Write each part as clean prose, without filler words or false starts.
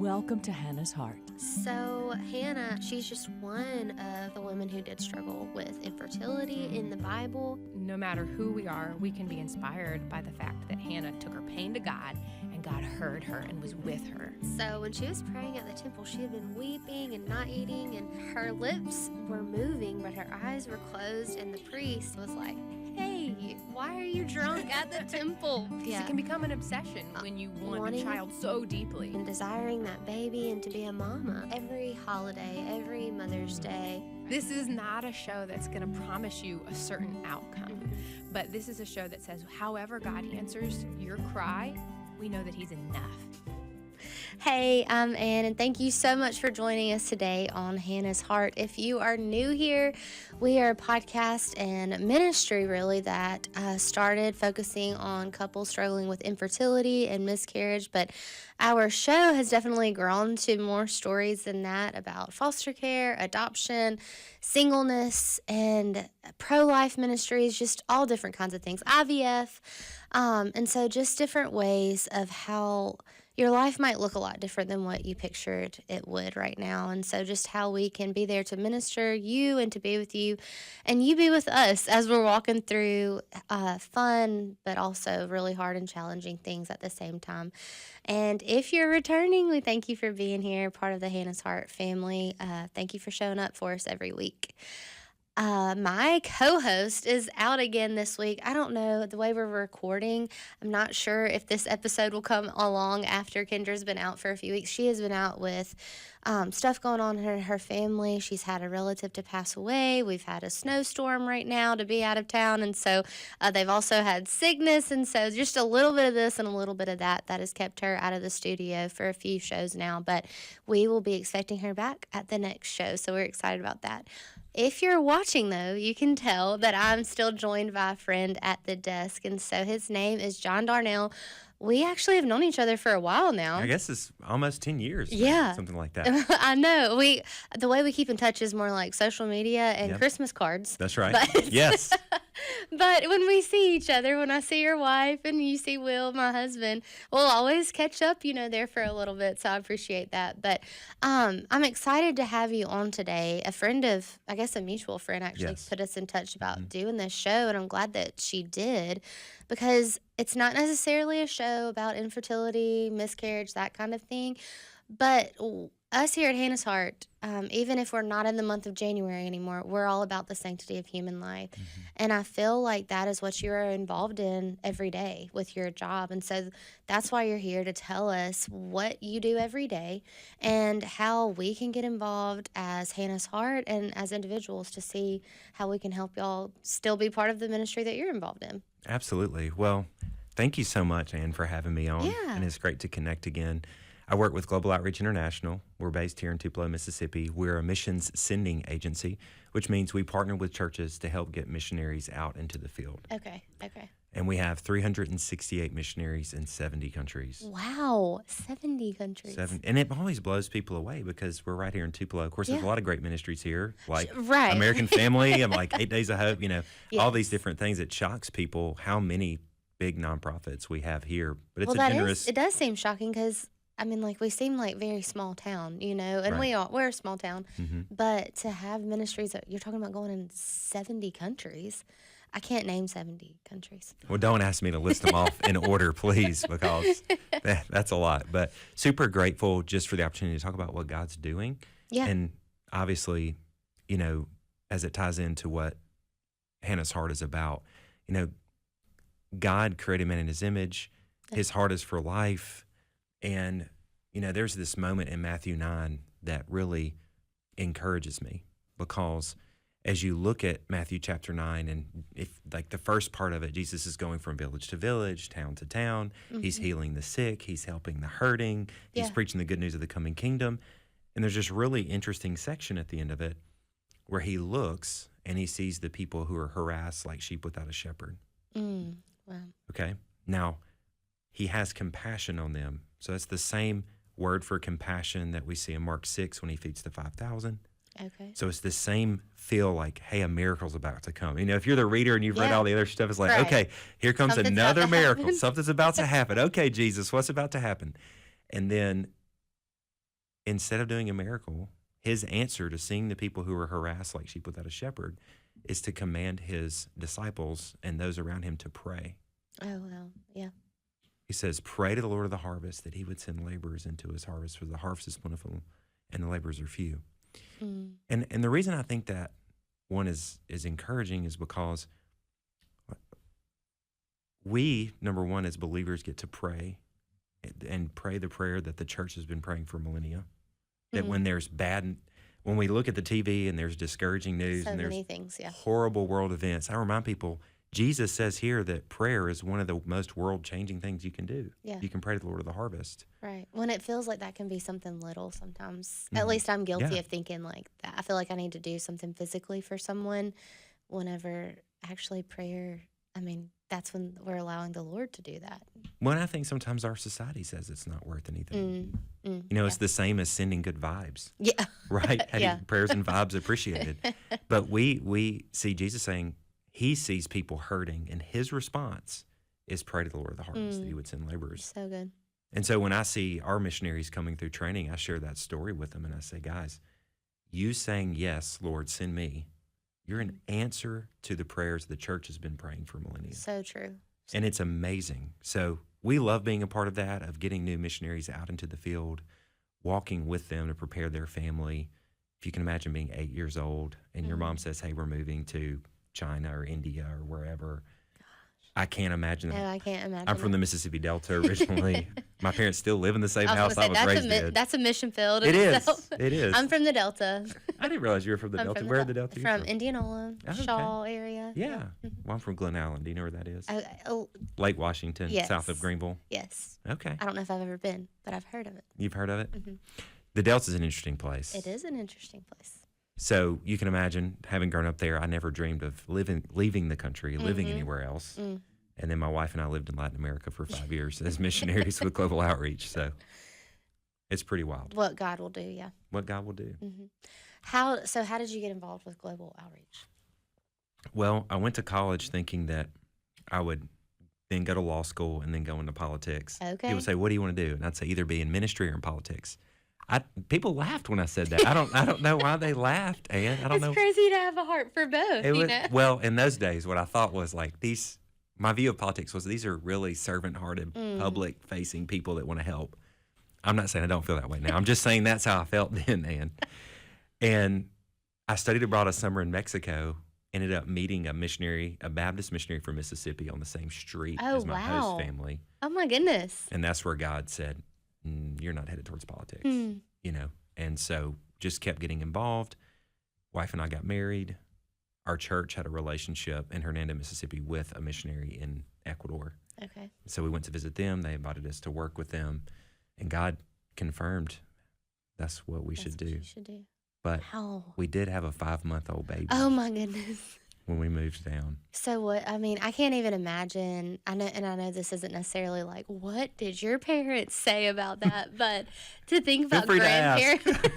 Welcome to Hannah's Heart. So Hannah, she's just one of the women who did struggle with infertility in the Bible. No matter who we are, we can be inspired by the fact that Hannah took her pain to God, and God heard her and was with her. So when she was praying at the temple, she had been weeping and not eating, and her lips were moving, but her eyes were closed, and the priest was like, "Hey, why are you drunk at the temple?" It can become an obsession when you want a child so deeply. And desiring that baby and to be a mama. Every holiday, every Mother's Day. This is not a show that's going to promise you a certain outcome, but this is a show that says, however God answers your cry, we know that He's enough. Hey, I'm Ann, and thank you so much for joining us today on Hannah's Heart. If you are new here, we are a podcast and ministry, really, that started focusing on couples struggling with infertility and miscarriage, but our show has definitely grown to more stories than that about foster care, adoption, singleness, and pro-life ministries, just all different kinds of things, IVF, and so just different ways of how your life might look a lot different than what you pictured it would right now. And so just how we can be there to minister you and to be with you, and you be with us as we're walking through fun, but also really hard and challenging things at the same time. And if you're returning, we thank you for being here, part of the Hannah's Heart family. Thank you for showing up for us every week. My co-host is out again this week. I don't know, the way we're recording, I'm not sure if this episode will come along after Kendra's been out for a few weeks. She has been out with stuff going on in her family. She's had a relative to pass away. We've had a snowstorm right now to be out of town. And so they've also had sickness. And so just a little bit of this and a little bit of that has kept her out of the studio for a few shows now. But we will be expecting her back at the next show. So we're excited about that. If you're watching, though, you can tell that I'm still joined by a friend at the desk, and so his name is John Darnell. We actually have known each other for a while now. I guess it's almost 10 years. Yeah. Something like that. I know. The way we keep in touch is more like social media and Christmas cards. That's right. But, yes. But when we see each other, when I see your wife and you see Will, my husband, we'll always catch up, there for a little bit, so I appreciate that. But I'm excited to have you on today. A friend of, I guess a mutual friend actually put us in touch about doing this show, and I'm glad that she did, because it's not necessarily a show about infertility, miscarriage, that kind of thing. But us here at Hannah's Heart, even if we're not in the month of January anymore, we're all about the sanctity of human life. And I feel like that is what you are involved in every day with your job. And so that's why you're here, to tell us what you do every day and how we can get involved as Hannah's Heart and as individuals to see how we can help y'all still be part of the ministry that you're involved in. Absolutely. Well, thank you so much, Ann, for having me on. Yeah. And it's great to connect again. I work with Global Outreach International. We're based here in Tupelo, Mississippi. We're a missions sending agency, which means we partner with churches to help get missionaries out into the field. Okay. And we have 368 missionaries in 70 countries. Wow, 70 countries. And it always blows people away because we're right here in Tupelo. Of course, there's a lot of great ministries here, like American Family and like 8 Days of Hope, all these different things. It shocks people how many big nonprofits we have here. But it's it does seem shocking because, we seem like very small town, and we're a small town. But to have ministries that you're talking about going in 70 countries, I can't name 70 countries. Well, don't ask me to list them off in order, please, because that's a lot. But super grateful just for the opportunity to talk about what God's doing. Yeah. And obviously, as it ties into what Hannah's Heart is about, God created man in His image. His heart is for life. And, there's this moment in Matthew 9 that really encourages me, because as you look at Matthew chapter 9, and if like the first part of it, Jesus is going from village to village, town to town. He's healing the sick. He's helping the hurting. He's preaching the good news of the coming kingdom. And there's this really interesting section at the end of it where he looks and he sees the people who are harassed like sheep without a shepherd. Wow. Okay. Now, he has compassion on them. So it's the same word for compassion that we see in Mark 6 when he feeds the 5,000. Okay. So it's the same feel like, hey, a miracle's about to come. If you're the reader and you've read all the other stuff, it's like, okay, here comes another miracle. Something's about to happen. Okay, Jesus, what's about to happen? And then instead of doing a miracle, his answer to seeing the people who are harassed like sheep without a shepherd is to command his disciples and those around him to pray. Oh, wow. Yeah. He says, pray to the Lord of the harvest that he would send laborers into his harvest, for the harvest is plentiful and the laborers are few. And the reason I think that one is encouraging is because we, number one, as believers, get to pray and pray the prayer that the church has been praying for millennia. That when there's when we look at the TV and there's discouraging news So and many there's things, yeah. horrible world events, I remind people, Jesus says here that prayer is one of the most world-changing things you can do. Yeah. You can pray to the Lord of the harvest. Right. When it feels like that can be something little sometimes. At least I'm guilty Yeah. of thinking like that. I feel like I need to do something physically for someone whenever actually prayer, I mean, that's when we're allowing the Lord to do that. Well, I think sometimes our society says it's not worth anything. It's the same as sending good vibes, Yeah. right? Yeah. Prayers and vibes appreciated. But we see Jesus saying he sees people hurting, and his response is pray to the Lord of the harvest that he would send laborers. So good. And so when I see our missionaries coming through training, I share that story with them, and I say, guys, you saying, yes, Lord, send me, you're an answer to the prayers the church has been praying for millennia. So true. And it's amazing. So we love being a part of that, of getting new missionaries out into the field, walking with them to prepare their family. If you can imagine being 8 years old and your mom says, hey, we're moving to China or India or wherever. I can't imagine that. No, I can't imagine. I'm from the Mississippi Delta originally. My parents still live in the same I house I was raised in. That's a mission field. It is. itself. It is. I'm from the Delta. I didn't realize you were from the I'm Delta. from Where are the Delta? From Indianola, Oh, okay. Shaw area. Yeah. Well, I'm from Glen Allen. Do you know where that is? Oh, Lake Washington, Yes. south of Greenville. yes. Okay. I don't know if I've ever been, but I've heard of it. You've heard of it? The Delta's an interesting place. It is an interesting place. So you can imagine, having grown up there, I never dreamed of leaving the country, living anywhere else. And then my wife and I lived in Latin America for 5 years as missionaries with Global Outreach. So it's pretty wild What God will do, yeah. what God will do. How did you get involved with Global Outreach? Well, I went to college thinking that I would then go to law school and then go into politics. Okay. People say, what do you want to do? And I'd say either be in ministry or in politics. People laughed when I said that. I don't know why they laughed, Ann. I don't know. It's crazy to have a heart for both, It was, know? well, in those days, what I thought was like my view of politics was these are really servant-hearted, public-facing people that want to help. I'm not saying I don't feel that way now. I'm just saying that's how I felt then, Ann. And I studied abroad a summer in Mexico, ended up meeting a Baptist missionary from Mississippi on the same street Oh, as my wow. host family. Oh, my goodness. And that's where God said, you're not headed towards politics, And so just kept getting involved. Wife and I got married. Our church had a relationship in Hernando, Mississippi with a missionary in Ecuador. Okay. So we went to visit them. They invited us to work with them. And God confirmed that's what we should do. You should do. But Wow. we did have a 5-month-old baby Oh, my goodness. when we moved down. So what, I mean, I can't even imagine, I know this isn't necessarily like, what did your parents say about that? But to think about free to ask. grandparents,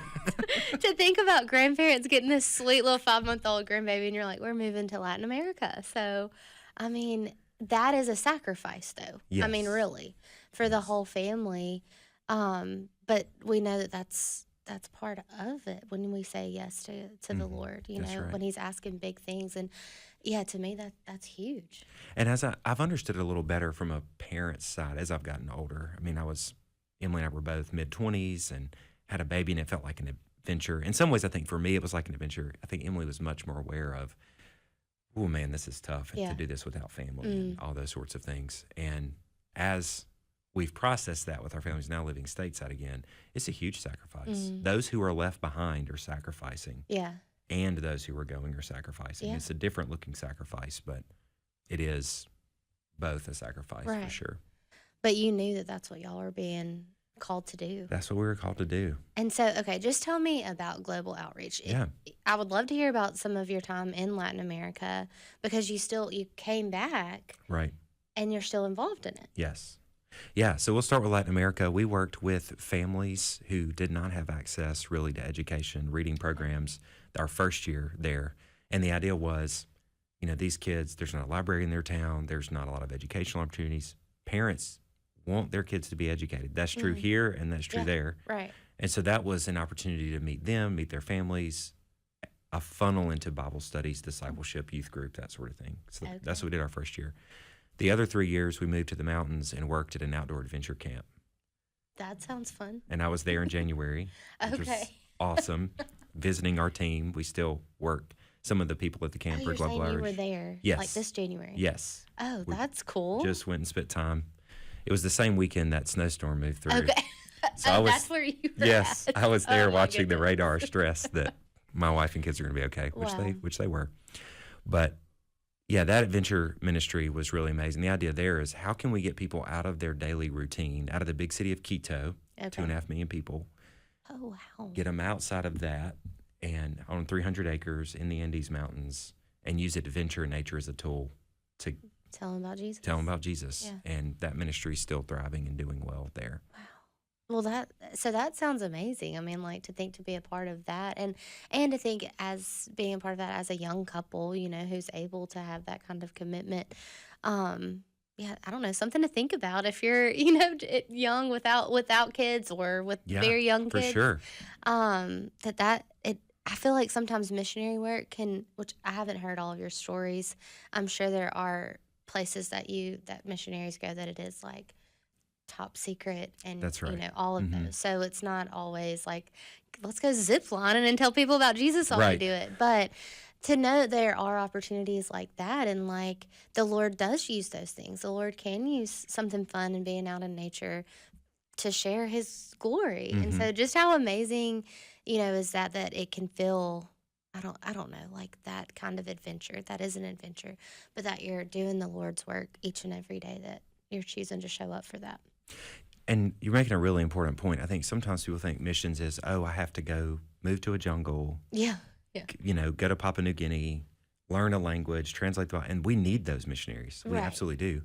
to think about grandparents getting this sweet little 5-month-old grandbaby and you're like, we're moving to Latin America. So, I mean, that is a sacrifice though. I mean, Yes. really, for the whole family. But we know that that's part of it when we say yes to the Lord, That's right. when he's asking big things. And yeah, to me, that's huge. And as I've understood it a little better from a parent's side as I've gotten older. I mean, Emily and I were both mid-20s and had a baby, and it felt like an adventure. In some ways, I think for me, it was like an adventure. I think Emily was much more aware of, oh man, this is tough Yeah. to do this without family and all those sorts of things. And as we've processed that with our families now living stateside again, it's a huge sacrifice. Those who are left behind are sacrificing. Yeah. And those who are going are sacrificing. Yeah. It's a different looking sacrifice, but it is both a sacrifice for Right. sure. But you knew that that's what y'all were being called to do. That's what we were called to do. And so, okay, just tell me about Global Outreach. Yeah. I would love to hear about some of your time in Latin America because you came back Right. and you're still involved in it. Yes. Yeah. So we'll start with Latin America. We worked with families who did not have access really to education, reading programs our first year there. And the idea was, these kids, there's not a library in their town. There's not a lot of educational opportunities. Parents want their kids to be educated. That's true here and that's true Yeah. there. Right. And so that was an opportunity to meet them, meet their families, a funnel into Bible studies, discipleship, youth group, that sort of thing. So that's what we did our first year. The other 3 years, we moved to the mountains and worked at an outdoor adventure camp. That sounds fun. And I was there in January, which was awesome, visiting our team. We still work. Some of the people at the camp you're are Global saying you Outreach. were there, Yes. like this January? Yes. Oh, We that's cool. Just went and spent time. It was the same weekend that snowstorm moved through. Okay. So I was, that's where you were yes, at. I was there Oh, my watching the goodness. radar, stressed that my wife and kids are going to be okay, Wow. which they were. But yeah, that adventure ministry was really amazing. The idea there is, how can we get people out of their daily routine, out of the big city of Quito, Okay. 2.5 million people, Oh, wow. get them outside of that and on 300 acres in the Andes Mountains, and use adventure and nature as a tool to Tell them about Jesus. tell them about Jesus. Yeah. And that ministry is still thriving and doing well there. Well, that sounds amazing. I mean, like, to think to be a part of that, and to think as being a part of that as a young couple, who's able to have that kind of commitment. Yeah, I don't know, something to think about if you're, young without kids or with Yeah, very young for kids. sure. I feel like sometimes missionary work which I haven't heard all of your stories. I'm sure there are places that missionaries go that it is like top secret and That's right. all of Mhm. those. So it's not always like, let's go zip lining and tell people about Jesus while we Right. do it. But to know there are opportunities like that, and like the Lord does use those things. The Lord can use something fun and being out in nature to share his glory. And so just how amazing, is that it can feel, I don't know, like that kind of adventure. That is an adventure, but that you're doing the Lord's work each and every day, that you're choosing to show up for that. And you're making a really important point. I think sometimes people think missions is, I have to go move to a jungle, Yeah. go to Papua New Guinea, learn a language, translate the Bible. And we need those missionaries. We Right. absolutely do.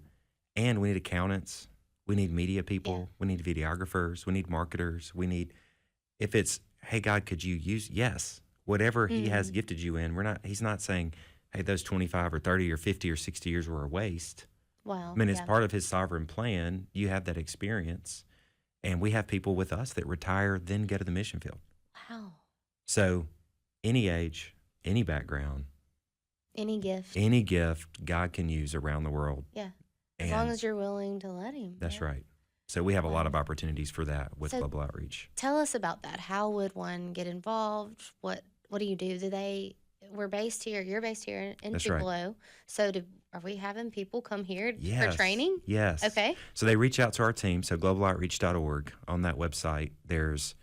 And we need accountants. We need media people. Yeah. We need videographers. We need marketers. If it's, hey, God, could you use, yes, whatever he has gifted you in. He's not saying, hey, those 25 or 30 or 50 or 60 years were a waste. Wow. I mean, it's part of his sovereign plan. You have that experience. And we have people with us that retire, then go to the mission field. Wow. So any age, any background, Any gift. any gift God can use around the world. Yeah. As long as you're willing to let him. That's yeah. right. So we have a lot of opportunities for that with So- Global Outreach. Tell us about that. How would one get involved? What do you do? We're based here. You're based here in That's right. Tupelo. So are we having people come here Yes. for training? Yes. Okay. So they reach out to our team. So globaloutreach.org, on that website, there's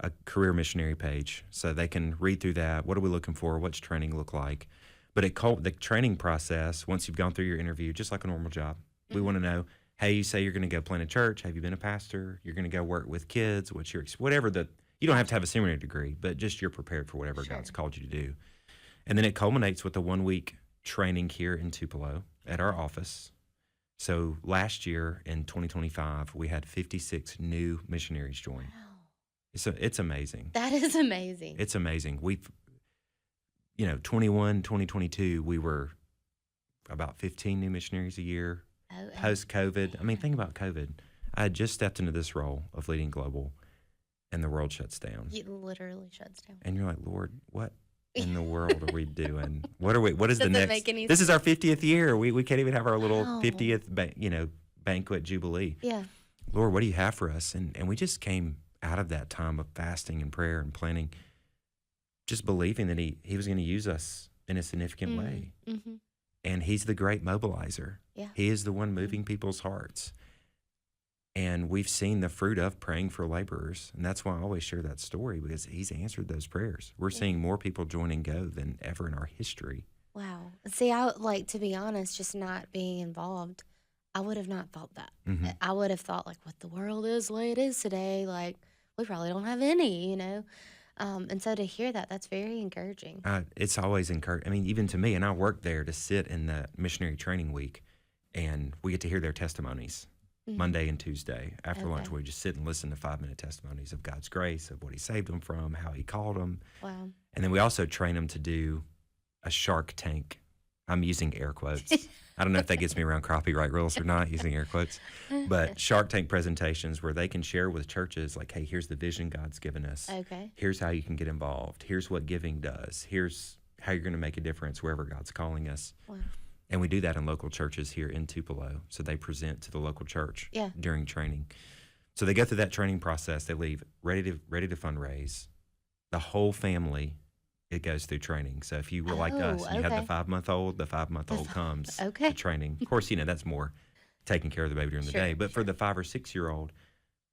a career missionary page. So they can read through that. What are we looking for? What's training look like? But the training process, once you've gone through your interview, just like a normal job, we want to know, hey, you say you're going to go plant a church. Have you been a pastor? You're going to go work with kids. You don't have to have a seminary degree, but just you're prepared for whatever Sure. God's called you to do. And then it culminates with a 1-week training here in Tupelo at our office. So last year in 2025, we had 56 new missionaries join. Wow. It's amazing. That is amazing. It's amazing. 2022, we were about 15 new missionaries a year. Oh, Post-COVID, I mean, think about COVID. I had just stepped into this role of leading global, and the world shuts down. it literally shuts down. And you're like, Lord, what in the world are we doing? What is the Doesn't next? make any This is our 50th year. We can't even have our little Wow. 50th banquet jubilee. Yeah. Lord, what do you have for us? And we just came out of that time of fasting and prayer and planning, just believing that he was going to use us in a significant way. Mm-hmm. And he's the great mobilizer. Yeah. He is the one moving people's hearts. And we've seen the fruit of praying for laborers. And that's why I always share that story, because he's answered those prayers. We're seeing more people join and go than ever in our history. Wow. See, I would to be honest, just not being involved, I would have not thought that. Mhm. I would have thought, like, what the world is the way it is today, like, we probably don't have any, And so to hear that, that's very encouraging. It's always encouraging. I mean, even to me, and I work there to sit in the missionary training week, and we get to hear their testimonies Monday and Tuesday. After lunch, Okay. we just sit and listen to 5-minute testimonies of God's grace, of what he saved them from, how he called them. Wow. And then we also train them to do a Shark Tank I'm using air quotes. I don't know if that gets me around copyright rules or not, using air quotes. But Shark Tank presentations where they can share with churches like, hey, here's the vision God's given us. Okay. Here's how you can get involved. Here's what giving does. Here's how you're going to make a difference wherever God's calling us. Wow. And we do that in local churches here in Tupelo. So they present to the local church during training. So they go through that training process. They leave ready to fundraise. The whole family, it goes through training. So if you were like us, you have the 5-month-old, the 5-month-old comes to training. Of course, that's more taking care of the baby during the day. But for the 5 or 6-year-old,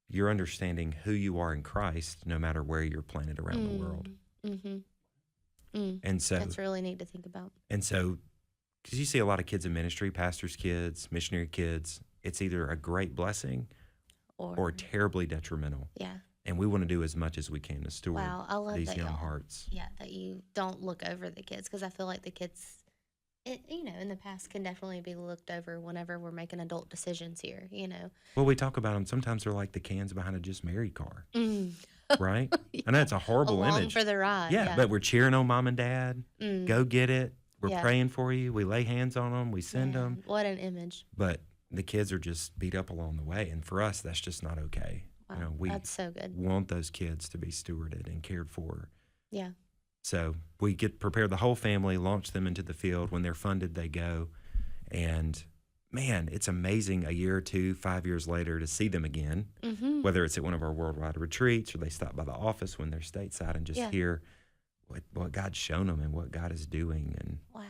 you're understanding who you are in Christ no matter where you're planted around the world. And so that's really neat to think about. And so, because you see a lot of kids in ministry, pastors' kids, missionary kids, it's either a great blessing or terribly detrimental. Yeah. And we want to do as much as we can to steward these young hearts. Yeah, that you don't look over the kids, because I feel like the kids, in the past can definitely be looked over whenever we're making adult decisions here, Well, we talk about them. Sometimes they're like the cans behind a just married car, right? I know it's a horrible image. For the ride. Yeah, but we're cheering on mom and dad. Go get it. We're praying for you. We lay hands on them. We send them. What an image. But the kids are just beat up along the way. And for us, that's just not okay. Wow, we that's so good. Want those kids to be stewarded and cared for. Yeah. So we prepare the whole family, launch them into the field. When they're funded, they go. And, man, it's amazing a year or 2, 5 years later to see them again, whether it's at one of our worldwide retreats or they stop by the office when they're stateside and just hear what God's shown them and what God is doing. And wow.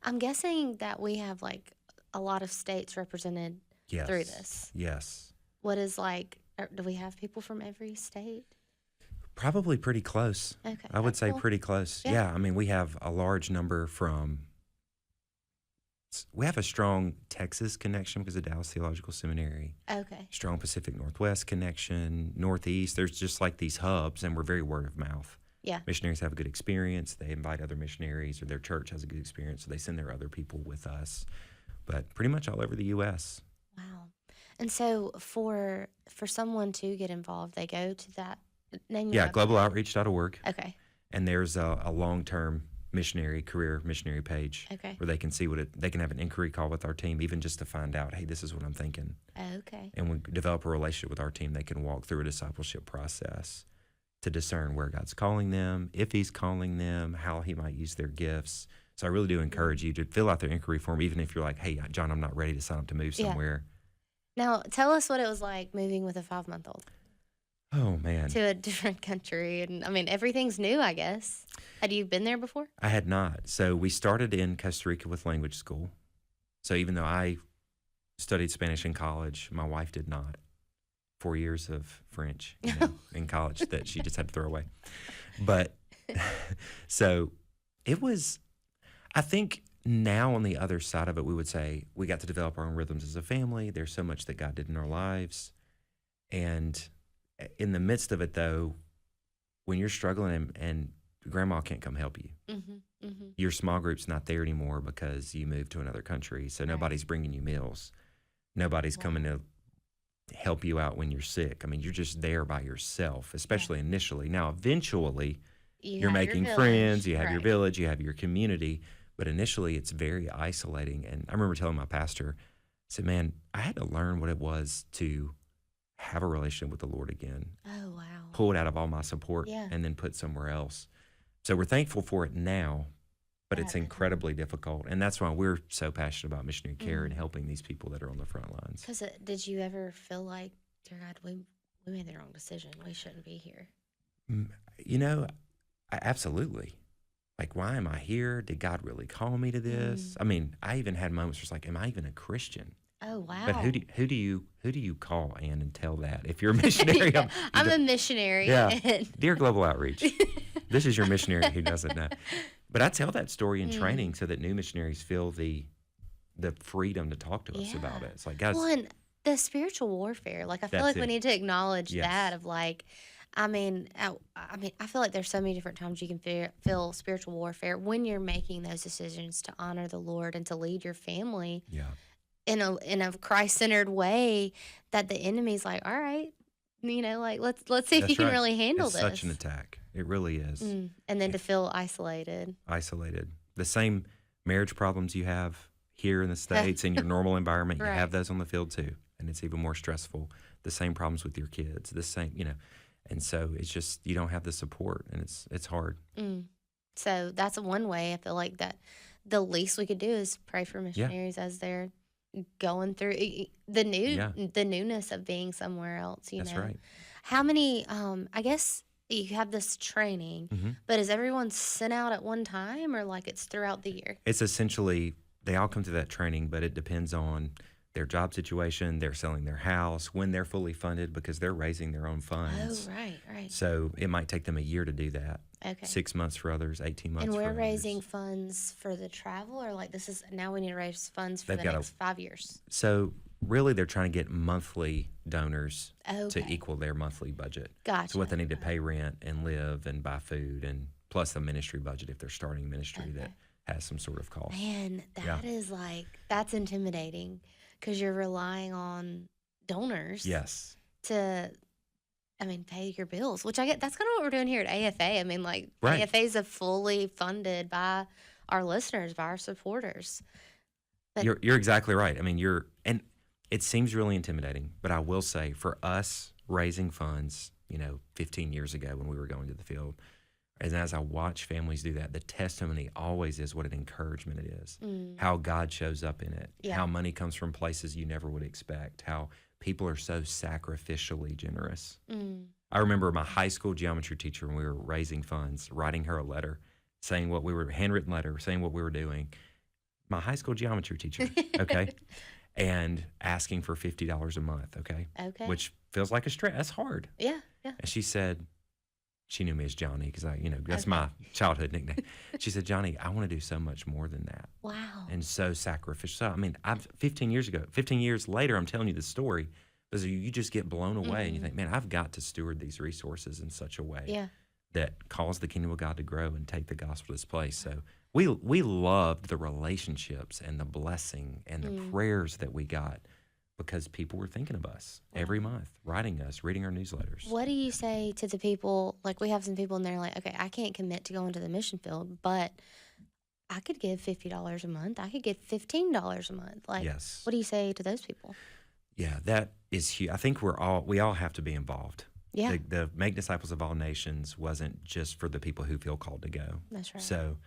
I'm guessing that we have, a lot of states represented through this. Yes. What is, do we have people from every state? Probably pretty close. Okay. I would say pretty close. Yeah. I mean, we have a large number we have a strong Texas connection because of Dallas Theological Seminary. Okay. Strong Pacific Northwest connection, Northeast. There's just these hubs, and we're very word of mouth. Yeah. Missionaries have a good experience. They invite other missionaries, or their church has a good experience, so they send their other people with us. But pretty much all over the U.S. Wow. And so for someone to get involved, they go to that name. Yeah, globaloutreach.org. Okay. And there's a long-term career missionary page where they can see they can have an inquiry call with our team, even just to find out, hey, this is what I'm thinking. Okay. And we develop a relationship with our team. They can walk through a discipleship process to discern where God's calling them, if he's calling them, how he might use their gifts. So I really do encourage you to fill out their inquiry form, even if you're like, hey, John, I'm not ready to sign up to move somewhere. Now, tell us what it was like moving with a 5-month-old. Oh, man. To a different country. And I mean, everything's new, I guess. Had you been there before? I had not. So we started in Costa Rica with language school. So even though I studied Spanish in college, my wife did not. 4 years of French in college that she just had to throw away. But so it was, I think now on the other side of it, we would say we got to develop our own rhythms as a family. There's so much that God did in our lives. And in the midst of it, though, when you're struggling and grandma can't come help you, your small group's not there anymore because you moved to another country. So nobody's bringing you meals. Nobody's coming to help you out when you're sick. I mean, you're just there by yourself, especially initially. Now, eventually, you're making friends, you have your village, you have your community, but initially it's very isolating. And I remember telling my pastor, I said, man, I had to learn what it was to have a relationship with the Lord again. Oh, wow. Pull it out of all my support and then put somewhere else. So we're thankful for it now, but it's incredibly difficult. And that's why we're so passionate about missionary care and helping these people that are on the front lines. Because did you ever feel like, dear God, we made the wrong decision. We shouldn't be here? Absolutely. Like, why am I here? Did God really call me to this? I mean, I even had moments where it's like, am I even a Christian? Oh, wow. But who do you call, Ann, and tell that? If you're a missionary. I'm a missionary. Yeah. Dear Global Outreach, this is your missionary who doesn't know. But I tell that story in training so that new missionaries feel the freedom to talk to us about it. It's like, guys. Well, and the spiritual warfare, I feel like we need to acknowledge that of I feel like there's so many different times you can feel spiritual warfare when you're making those decisions to honor the Lord and to lead your family in a Christ-centered way, that the enemy's like, all right, let's see if you can really handle this. It's such an attack. It really is. And then to feel isolated. The same marriage problems you have here in the States in your normal environment, you Right. have those on the field too. And it's even more stressful. The same problems with your kids, the same, and so it's just, you don't have the support, and it's hard. So that's one way I feel like that the least we could do is pray for Yeah. missionaries as they're going through Yeah. the newness of being somewhere else, That's right. How many I guess you have this training, Mhm. but is everyone sent out at one time or like it's throughout the year? It's essentially, they all come to that training, but it depends on their job situation, they're selling their house, when they're fully funded, because they're raising their own Oh, funds. right. So it might take them a year to do that. Okay. 6 months for others, 18 months And for we're others. raising funds for the travel, or like this is now we need to raise funds for They've the got next 5 years. So really, they're trying to get monthly donors Okay. to equal their monthly budget. Gotcha. So what they need to pay rent and live and buy food, and plus the ministry budget if they're starting a ministry that has some sort of cost. Man, Yeah. that is that's intimidating because you're relying on donors Yes. to, pay your bills, which I get. That's kind of what we're doing here at AFA. Right. AFA is fully funded by our listeners, by our supporters. But You're exactly right. And it seems really intimidating, but I will say for us raising funds, 15 years ago when we were going to the field, and as I watch families do that, the testimony always is what an encouragement it is. How God shows up in it, Yeah. how money comes from places you never would expect, how people are so sacrificially generous. I remember my high school geometry teacher, when we were raising funds, writing her a letter, handwritten letter, saying what we were doing. My high school geometry teacher, okay, and asking for $50 a month, okay, Okay. which feels like a stress. That's hard. yeah. And she said, she knew me as Johnny because that's Okay. my childhood nickname. She said, Johnny, I want to do so much more than that, Wow. and so sacrificial. So, I've 15 years later, I'm telling you this story because you just get blown away and you think, man, I've got to steward these resources in such a way Yeah. that cause the kingdom of God to grow and take the gospel to this place. So we loved the relationships and the blessing and the prayers that we got because people were thinking of us every month, writing us, reading our newsletters. What do you say to the people? Like, we have some people in there like, okay, I can't commit to going to the mission field, but I could give $50 a month. I could give $15 a month. Like, Yes. what do you say to those people? Yeah, that is huge. I think we all have to be involved. Yeah. The Make Disciples of All Nations wasn't just for the people who feel called to go. That's right. So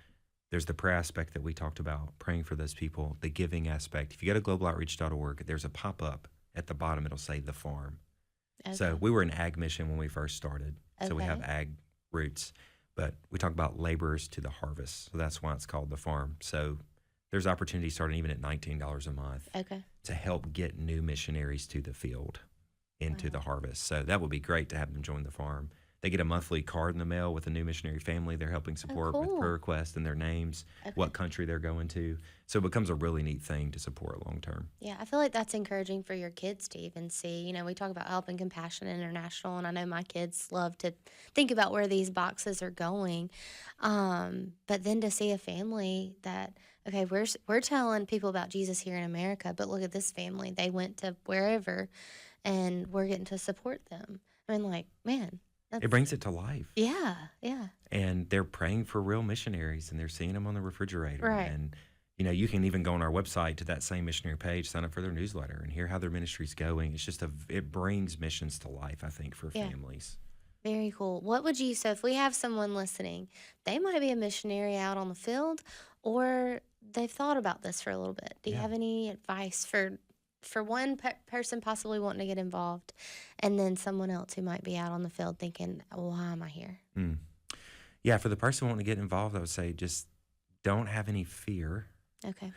there's the prayer aspect that we talked about, praying for those people, the giving aspect. If you go to globaloutreach.org, there's a pop-up at the bottom. It'll say The Farm. Okay. So we were an ag mission when we first started. So we have Okay. ag roots. But we talk about laborers to the harvest. So that's why it's called The Farm. So there's opportunities starting even at $19 a month Okay. to help get new missionaries to the field, into the harvest. So that would be great to have them join the farm. They get a monthly card in the mail with a new missionary family they're helping support with cool. prayer requests and their names, what country they're going to. So it becomes a really neat thing to support long term. Yeah, I feel like that's encouraging for your kids to even see. We talk about Help and Compassion International, and I know my kids love to think about where these boxes are going. But then to see a family that, okay, we're telling people about Jesus here in America, but look at this family. They went to wherever, and we're getting to support them. Man, It brings it to life. yeah. And they're praying for real missionaries and they're seeing them on the refrigerator. Right. And, you can even go on our website to that same missionary page, sign up for their newsletter and hear how their ministry's going. It's just it brings missions to life, I think, for Yeah. families. Very cool. So if we have someone listening, they might be a missionary out on the field, or they've thought about this for a little bit. Do you Yeah. have any advice for one person possibly wanting to get involved, and then someone else who might be out on the field thinking, why am I here? Yeah, for the person wanting to get involved, I would say just don't have any fear. Okay.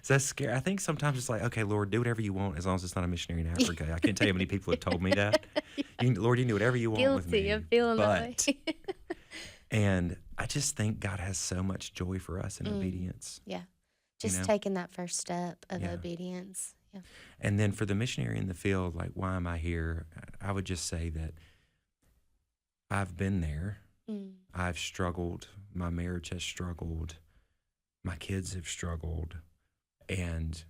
So that's scary. I think sometimes it's like, okay, Lord, do whatever you want as long as it's not a missionary in Africa. I can't tell you how many people have told me that. Lord, you can do whatever you want with me. Guilty of feeling that way. And I just think God has so much joy for us in obedience. Yeah. Just know? taking that first step of Yeah. obedience. Yeah. And then for the missionary in the field, like, why am I here? I would just say that I've been there. I've struggled. My marriage has struggled. My kids have struggled. And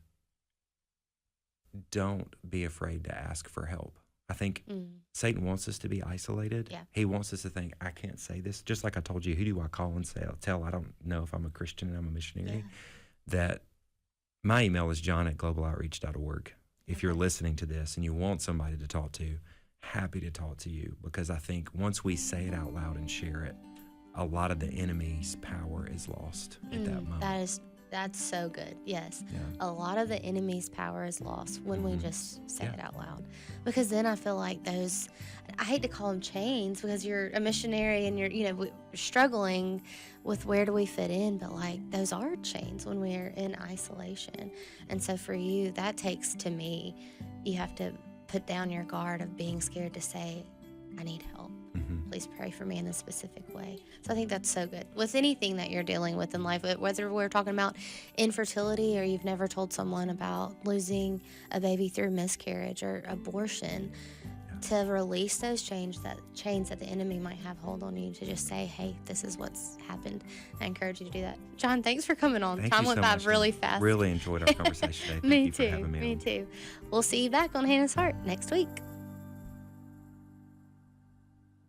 don't be afraid to ask for help. I think Satan wants us to be isolated. Yeah. He wants us to think, I can't say this. Just like I told you, who do I call and tell I don't know if I'm a Christian and I'm a missionary? that my email is john@globaloutreach.org. If you're listening to this and you want somebody to talk to, happy to talk to you, because I think once we say it out loud and share it, a lot of the enemy's power is lost at that moment. That's so good. Yes. Yeah. A lot of the enemy's power is lost when we just say Yeah. it out loud. Because then I feel like those, I hate to call them chains, because you're a missionary and you're struggling with where do we fit in, but like those are chains when we're in isolation. And so for you, that takes, to me, you have to put down your guard of being scared to say, I need help. Please pray for me in this specific way. So I think that's so good. With anything that you're dealing with in life, whether we're talking about infertility or you've never told someone about losing a baby through miscarriage or abortion, to release those chains that the enemy might have hold on you, to just say, hey, this is what's happened. I encourage you to do that. John, thanks for coming on. Thank Time you went so by much. really fast. Really enjoyed our conversation today. Thank Me you for too. having me Me on. too. We'll see you back on Hannah's Heart next week.